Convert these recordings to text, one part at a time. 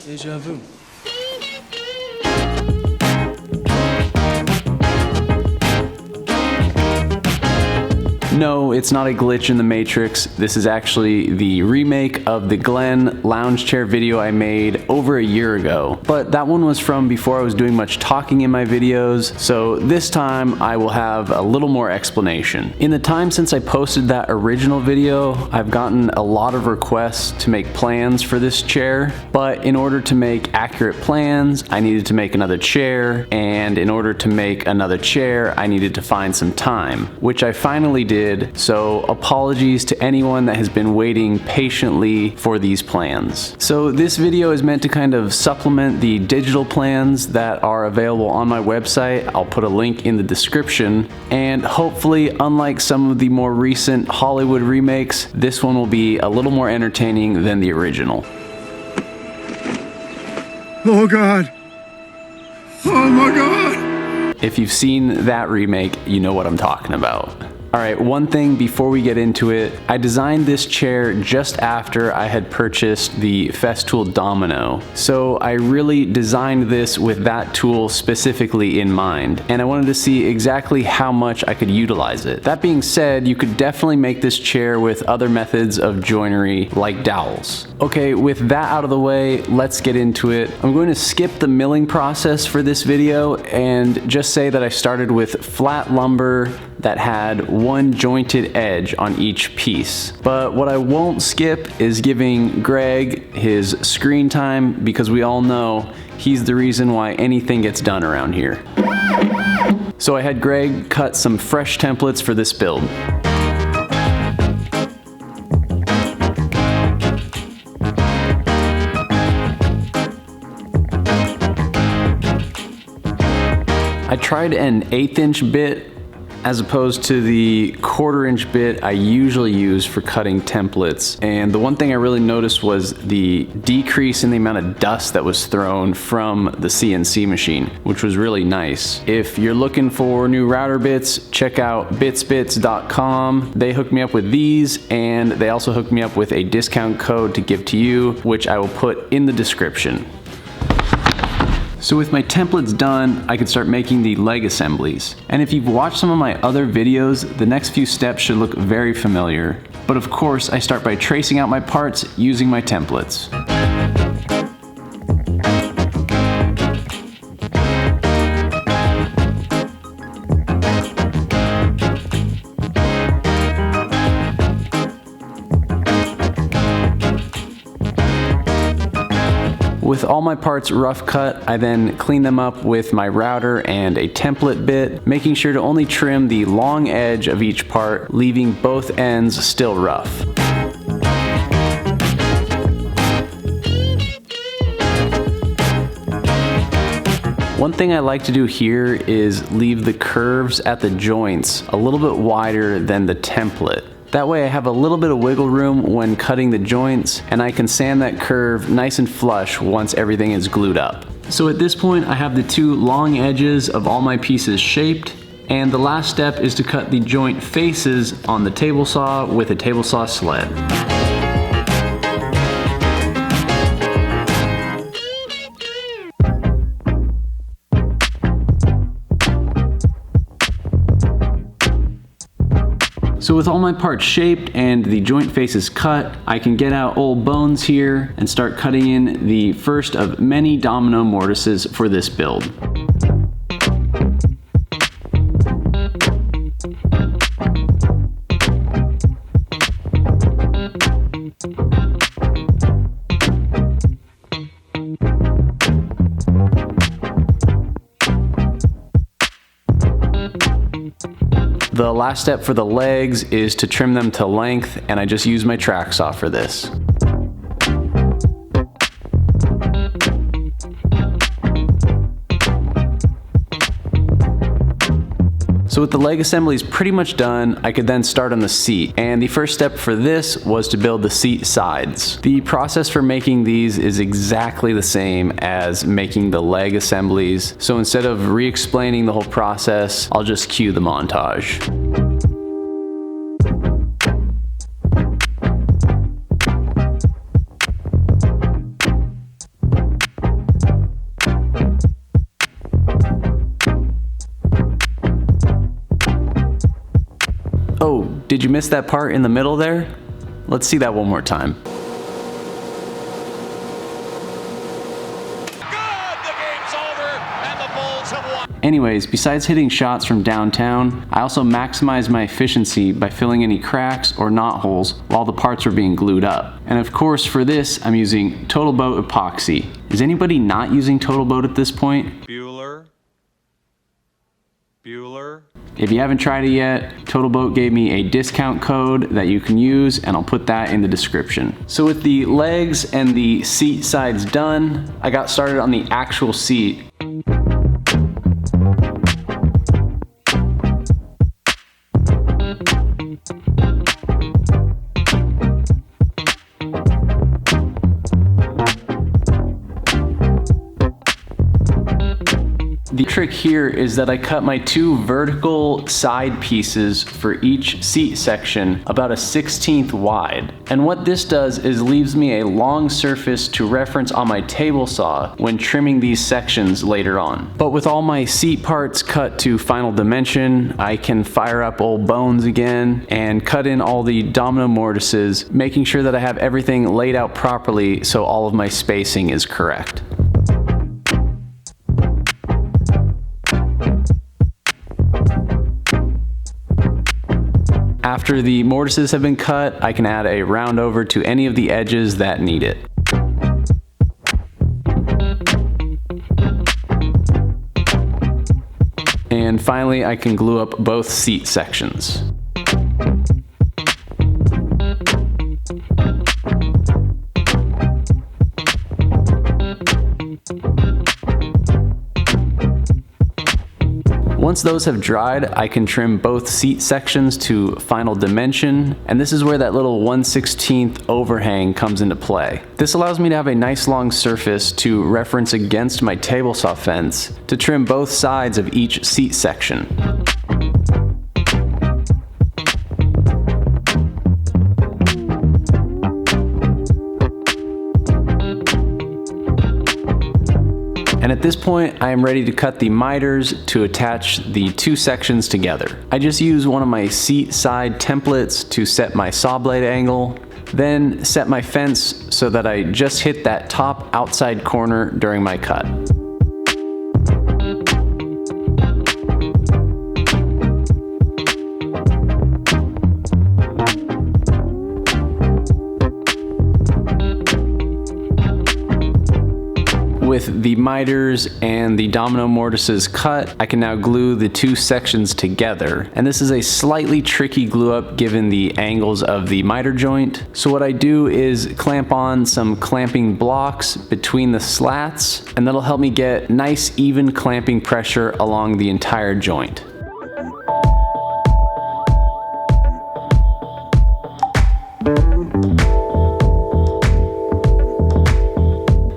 Deja vu. No, it's not a glitch in the Matrix. This is actually the remake of the Glenn lounge chair video I made over a year ago. But that one was from before I was doing much talking in my videos, so this time I will have a little more explanation. In the time since I posted that original video, I've gotten a lot of requests to make plans for this chair, but in order to make accurate plans, I needed to make another chair, and in order to make another chair, I needed to find some time, which I finally did. So apologies to anyone that has been waiting patiently for these plans. So this video is meant to kind of supplement the digital plans that are available on my website. I'll put a link in the description, and hopefully, unlike some of the more recent Hollywood remakes, this one will be a little more entertaining than the original. Oh God. Oh my God. If you've seen that remake, you know what I'm talking about. Alright, one thing before we get into it, I designed this chair just after I had purchased the Festool Domino. So I really designed this with that tool specifically in mind, and I wanted to see exactly how much I could utilize it. That being said, you could definitely make this chair with other methods of joinery like dowels. Okay, with that out of the way, let's get into it. I'm going to skip the milling process for this video and just say that I started with flat lumber that had one jointed edge on each piece. But what I won't skip is giving Greg his screen time, because we all know he's the reason why anything gets done around here. So I had Greg cut some fresh templates for this build. I tried an 1/8 inch bit as opposed to the 1/4 inch bit I usually use for cutting templates. And the one thing I really noticed was the decrease in the amount of dust that was thrown from the CNC machine, which was really nice. If you're looking for new router bits, check out bitsbits.com. They hooked me up with these, and they also hooked me up with a discount code to give to you, which I will put in the description. So with my templates done, I could start making the leg assemblies. And if you've watched some of my other videos, the next few steps should look very familiar. But of course, I start by tracing out my parts using my templates. With all my parts rough cut, I then clean them up with my router and a template bit, making sure to only trim the long edge of each part, leaving both ends still rough. One thing I like to do here is leave the curves at the joints a little bit wider than the template. That way I have a little bit of wiggle room when cutting the joints, and I can sand that curve nice and flush once everything is glued up. So at this point I have the two long edges of all my pieces shaped, and the last step is to cut the joint faces on the table saw with a table saw sled. So with all my parts shaped and the joint faces cut, I can get out old bones here and start cutting in the first of many domino mortises for this build. The last step for the legs is to trim them to length, and I just use my track saw for this. So with the leg assemblies pretty much done, I could then start on the seat. And the first step for this was to build the seat sides. The process for making these is exactly the same as making the leg assemblies. So instead of re-explaining the whole process, I'll just cue the montage. Oh, did you miss that part in the middle there? Let's see that one more time. Anyways, besides hitting shots from downtown, I also maximized my efficiency by filling any cracks or knot holes while the parts were being glued up. And of course, for this, I'm using Total Boat epoxy. Is anybody not using Total Boat at this point? Bueller. If you haven't tried it yet, Total Boat gave me a discount code that you can use, and I'll put that in the description. So with the legs and the seat sides done, I got started on the actual seat. The trick here is that I cut my two vertical side pieces for each seat section about a 1/16 wide. And what this does is leaves me a long surface to reference on my table saw when trimming these sections later on. But with all my seat parts cut to final dimension, I can fire up old bones again and cut in all the domino mortises, making sure that I have everything laid out properly so all of my spacing is correct. After the mortises have been cut, I can add a round over to any of the edges that need it. And finally, I can glue up both seat sections. Once those have dried, I can trim both seat sections to final dimension, and this is where that little 1/16 overhang comes into play. This allows me to have a nice long surface to reference against my table saw fence to trim both sides of each seat section. And at this point, I am ready to cut the miters to attach the two sections together. I just use one of my seat side templates to set my saw blade angle, then set my fence so that I just hit that top outside corner during my cut. With the miters and the domino mortises cut, I can now glue the two sections together. And this is a slightly tricky glue up given the angles of the miter joint. So what I do is clamp on some clamping blocks between the slats, and that'll help me get nice even clamping pressure along the entire joint.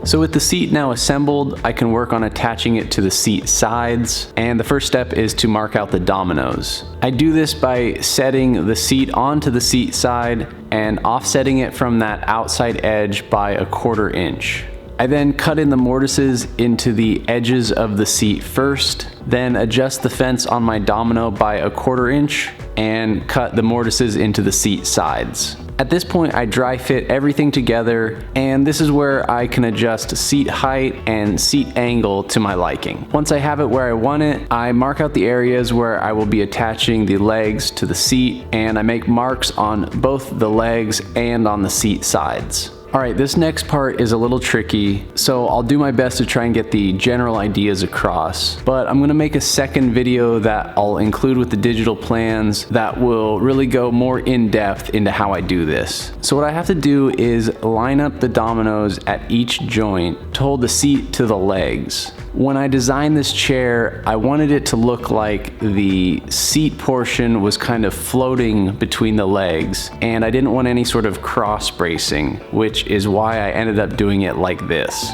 So with the seat now assembled, I can work on attaching it to the seat sides, and the first step is to mark out the dominoes. I do this by setting the seat onto the seat side and offsetting it from that outside edge by 1/4 inch. I then cut in the mortises into the edges of the seat first, then adjust the fence on my domino by 1/4 inch and cut the mortises into the seat sides. At this point, I dry fit everything together, and this is where I can adjust seat height and seat angle to my liking. Once I have it where I want it, I mark out the areas where I will be attaching the legs to the seat, and I make marks on both the legs and on the seat sides. Alright, this next part is a little tricky, so I'll do my best to try and get the general ideas across. But I'm going to make a second video that I'll include with the digital plans that will really go more in depth into how I do this. So what I have to do is line up the dominoes at each joint to hold the seat to the legs. When I designed this chair, I wanted it to look like the seat portion was kind of floating between the legs, and I didn't want any sort of cross bracing, which is why I ended up doing it like this.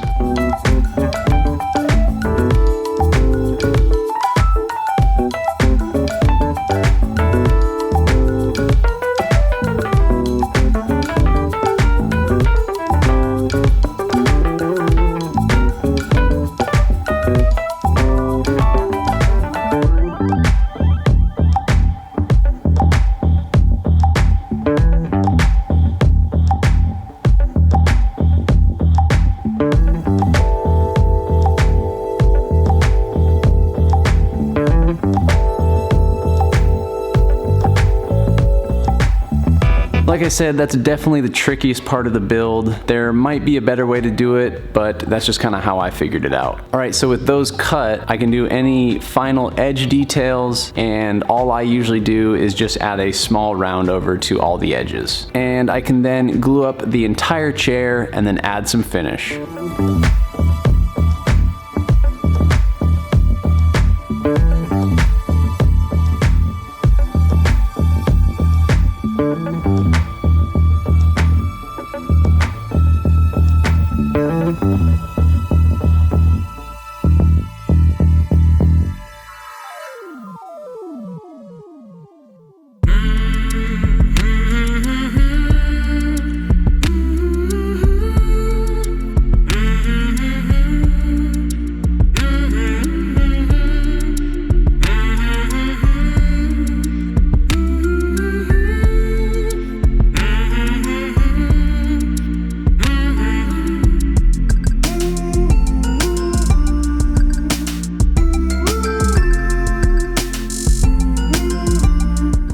Like I said, that's definitely the trickiest part of the build. There might be a better way to do it, but that's just kind of how I figured it out. All right, so with those cut, I can do any final edge details, and all I usually do is just add a small round over to all the edges. And I can then glue up the entire chair and then add some finish.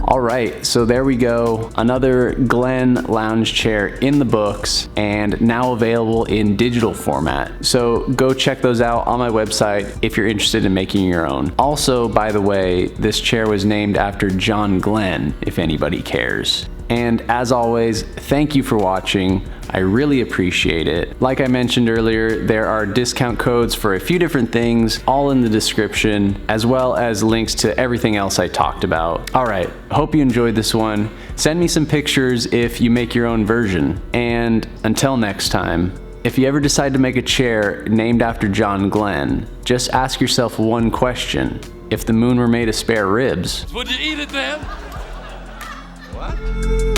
Alright, so there we go. Another Glen lounge chair in the books and now available in digital format. So go check those out on my website if you're interested in making your own. Also, by the way, this chair was named after John Glenn, if anybody cares. And as always, thank you for watching. I really appreciate it. Like I mentioned earlier, there are discount codes for a few different things, all in the description, as well as links to everything else I talked about. All right, hope you enjoyed this one. Send me some pictures if you make your own version. And until next time, if you ever decide to make a chair named after John Glenn, just ask yourself one question. If the moon were made of spare ribs, would you eat it then? What?